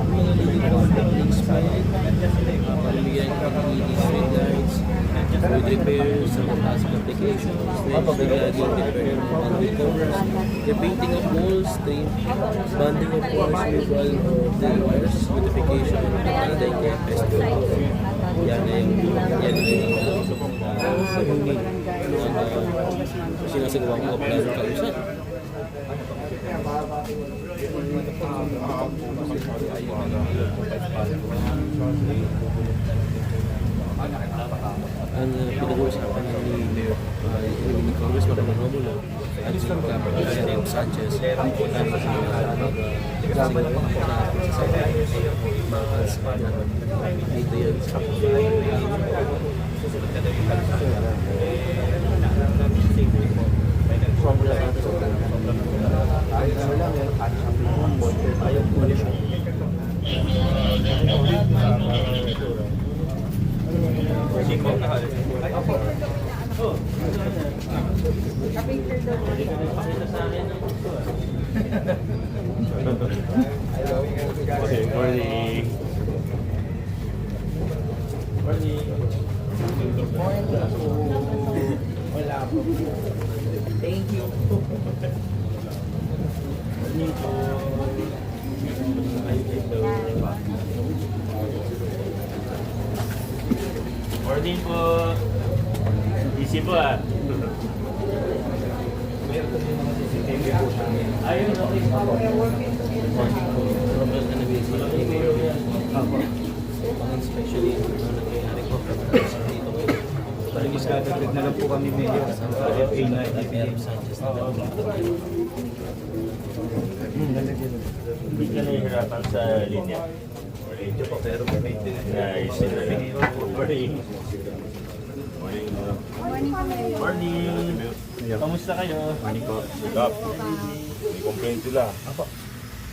mga legal companies pa rin. Pamimigyan ng community street lights, food repairs, some task applications, regarding repair and recovers, the painting of walls, bonding of walls, removal of the wires, beautification, and the festival. Yan ay sinasagawa ko plano kausap. Ang pinag-uusapan ni Congressman Romulo at si Representative Sanchez ang dito yun sa Good morning. Thank you. Morning po. Easy po ah. Ayun, okay. Especially nangyayari ko dito Nagdagdag na lang po kami medyo sa FA9. Sanchez Hindi ka nahihirapan sa linya. Pero may maintenance. Nice. Morning. Morning. Kamusta kayo? Morning po. Stop. May complaint sila.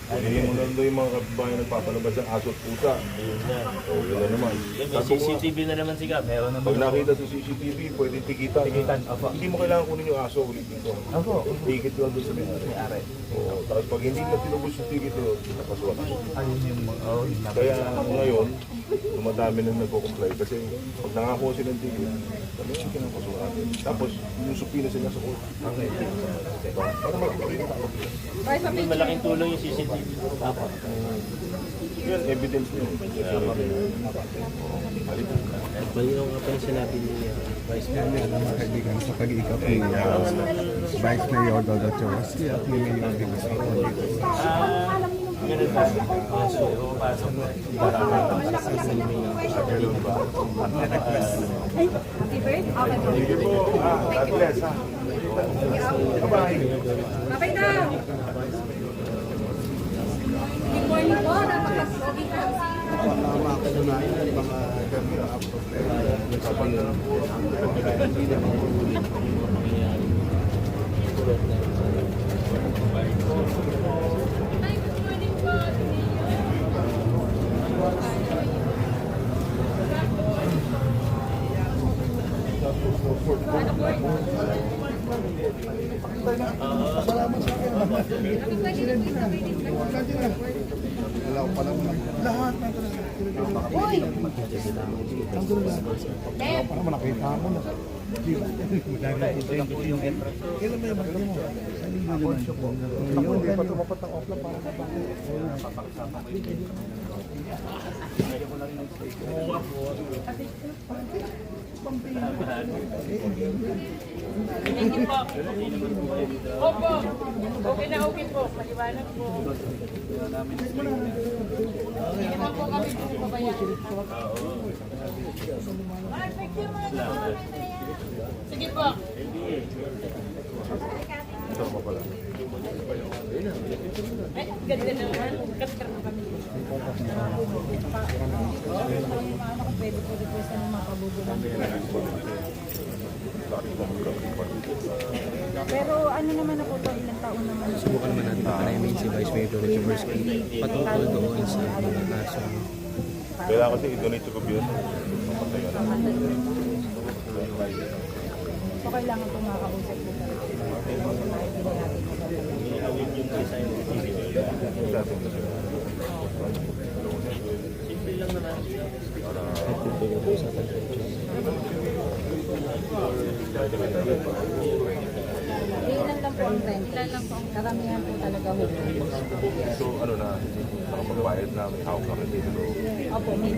Kunin mo na doon yung mga kababayan nagpapalabas ng aso at pusa. Ayun na. O, yun na naman. May CCTV na naman si Gab. Meron naman. Pag nakita sa CCTV, pwede tikitan. Tikitan, opo. Hindi mo kailangan kunin yung aso ulit dito. Ako. Tikit lang doon sa may-ari. May-ari. Oo. Tapos pag hindi mo tinubos yung tikit doon, napasuan. Ayun yung mga, yung Kaya ngayon, dumadami na nagko-comply kasi pag nakakuha sila ng tikit, kami yung kinapasuan. Tapos yung supina sila sa court. Para makikita ako. May malaking tulong yung CCTV. Yan, evidence nyo. Malinaw nga pa yung sinabi ni Vice Mayor. Mga kaibigan sa pag-iikot ni Vice Mayor Dodo Chorosky at ni Mayor Dimas Aquino. Ganun ba? So, pasok na. Happy birthday. Thank you po. God bless, ha. Bye-bye. Bye-bye na. Good morning po. Napaka-pogi ka. Uy! Para mo nakita mo na. yung entrance. Kailan ba yung magdala mo? Ako hindi pa tumapat ng offline para Thank you po. Opo. Okay na okay po. Maliwanag po. Hindi naman po kami pabayaan. Sige po. Ay, ganda naman. Kaskar na kami. Pwede po request ng mga kabubulan. Pero ano naman ako to, ilang taon naman ako. Subukan naman natin panayamin si Vice Mayor Dodo Chorosky patungkol doon sa mga kaso. Kailangan kasi i-donate sa gobyerno. So kailangan po makakausap po talaga. Ilan lang po ang rent? Ilan lang po ang karamihan po talaga ho. So ano na, nakapagbayad na, may hawak kami dito. Opo, may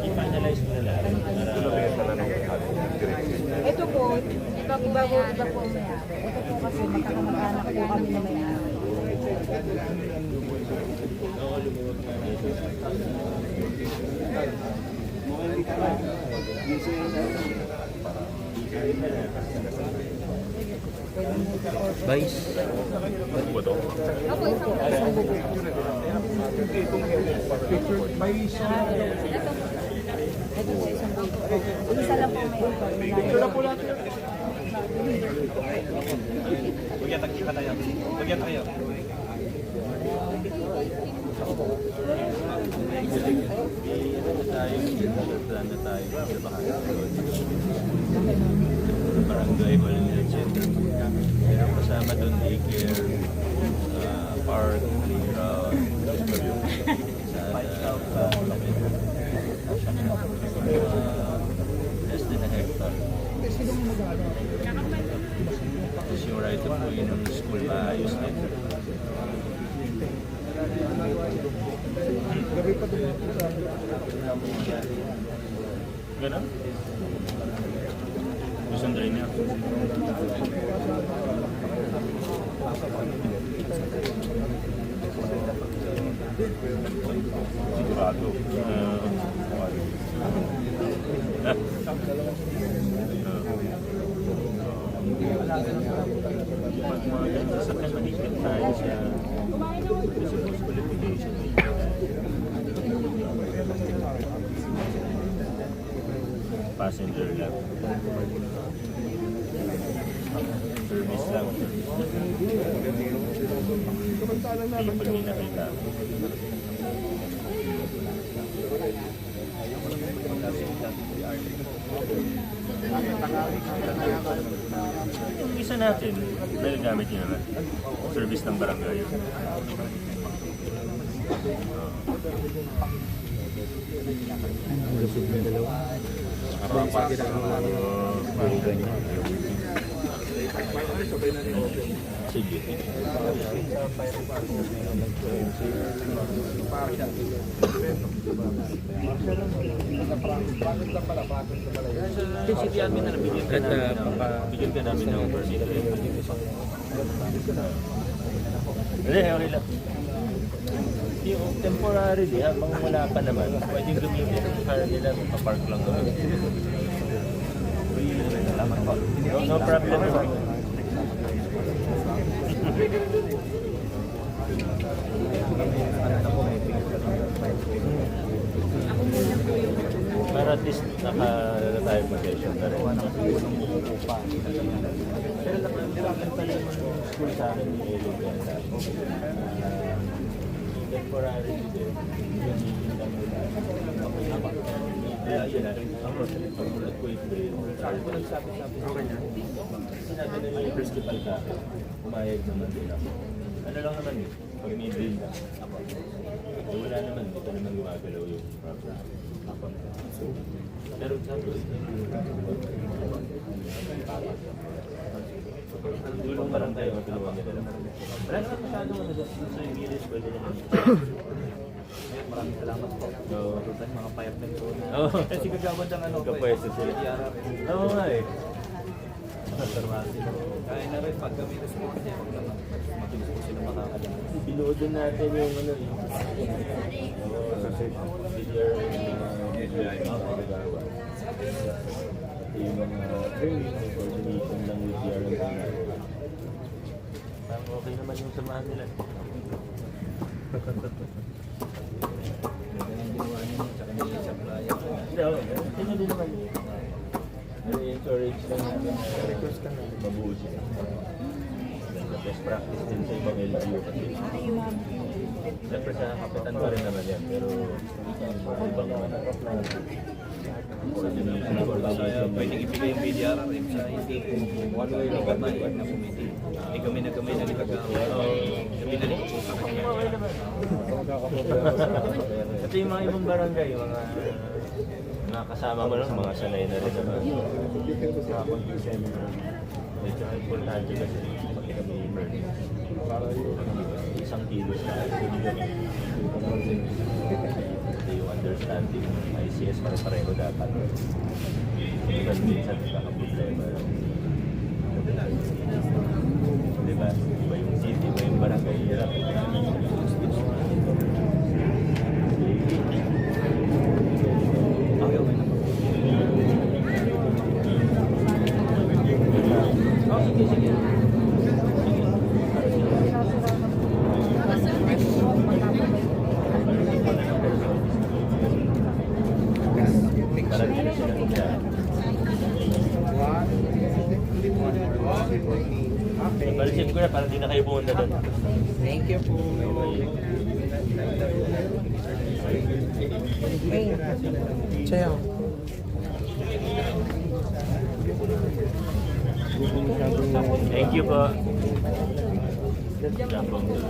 I-finalize mo na lahat. Ito na benta na ng Ito po, iba po may-ari. Ito po kasi magkakamag-anak po kami na may-ari. Vice. Ano ba to? Opo, isang bubo. Ito po, isang bubo. Isa lang po may Ito lang po lahat. Plan na tayo sa barangay hall nila, etc. Pero kasama doon daycare, park, playground, less than a hectare. Tapos yung right of way ng school, maayos na ito. Ganun? Gusto na rin niya. Sigurado. Pag mga ganun sa kanilipin tayo sa business qualification. Passenger lang. Service lang. Hindi pag may nakita. Yung isa natin, nagagamit nyo naman. Service ng barangay. Sige. City admin na nabigyan ka Bigyan ka namin ng permit. Hindi, okay lang. Yung temporary, habang wala pa naman, pwedeng gamitin yung car nila, papark lang doon. No problem. Para at least naka-retire position na rin. Pero nakakalimutan pala yung school sa akin ni Elog Ganda. Temporary din. Kaya yun na rin. Ako, pag-ulat ko yung brain. Ako nagsabi-sabi sa kanya. Sinabi na yung principal sa akin. Pumayag naman din ako. Ano lang naman eh, pag may bill na. Wala naman, dito naman gumagalaw yung property. Pero sabi, tulong pa lang tayo, matulungan nila lang. Wala naman masyadong ano doon sa yung milis, pwede naman. Maraming salamat po. So, Mga payap na ito. oo. Kasi kagawad ang ano Kapwesto sila. Oo nga eh. Kaya na rin pag kami response niya, mabilis po sila makakalang. Binuodin natin yung ano yung yung mga training, coordination lang with DRM. Parang okay naman yung samahan nila. Ginawa niyo, tsaka nai-supply. Ito din naman. I-encourage lang natin. Request ka na. Mabuo sila. Best practice din sa ibang LGU kasi. Siyempre sa kapitan pa rin naman yan. Pero ibang Pwedeng ibigay yung BDR sa hindi one way na kami na committee. Hindi kami na nagagawa. Kami na rin po sa kanya. okay naman. Ito yung mga ibang barangay, yung mga Mga kasama mo lang, mga sanay na rin naman. Medyo importante kasi pag kami emergency. Isang kilo sa yung understanding ng ICS pare-pareho dapat. Kasi minsan nagkakaproblema. Diba? Iba yung city, iba yung barangay. Hirap. Okay, okay na po. Oh, sige, sige. Para dito sila siya. Balisin ko na para di na kayo pumunta doon. Thank you po. Sayo. Thank you po. Jambong dulo.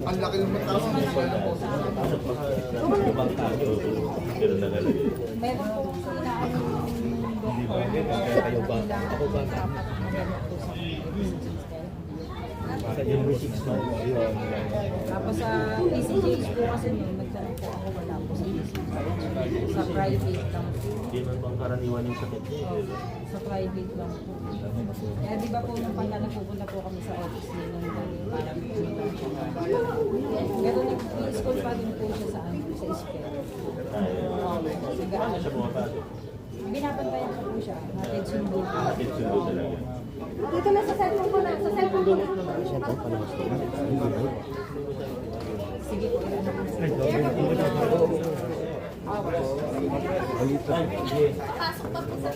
Ang laki ng mataas ng Pero nagalagay. Meron po Kayo ba? Ako ba? Tapos sa PCJs po kasi nung nagtanong po ako, wala po sa PCJs. Sa private lang po. Hindi man bang karaniwan yung sakit niya. Sa private lang po. Kaya di ba po nung pagka nagpupunta po kami sa office niya nung parang pero nag-school pa din po siya sa school. Paano siya pumapasok? Binabantayan ko po siya. Hatid sundo. Hatid sundo talaga. Dito na sa cellphone ko na. Sa cellphone ko na. Sige po.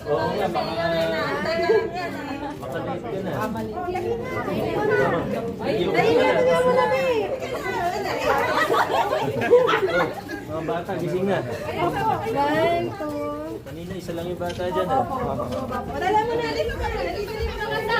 Oo nga, baka makalate ka na. Mali. Mga bata, gising na. One, two. Kanina, isa lang yung bata dyan. Wala mo na. Dito ka na. Dito ka na.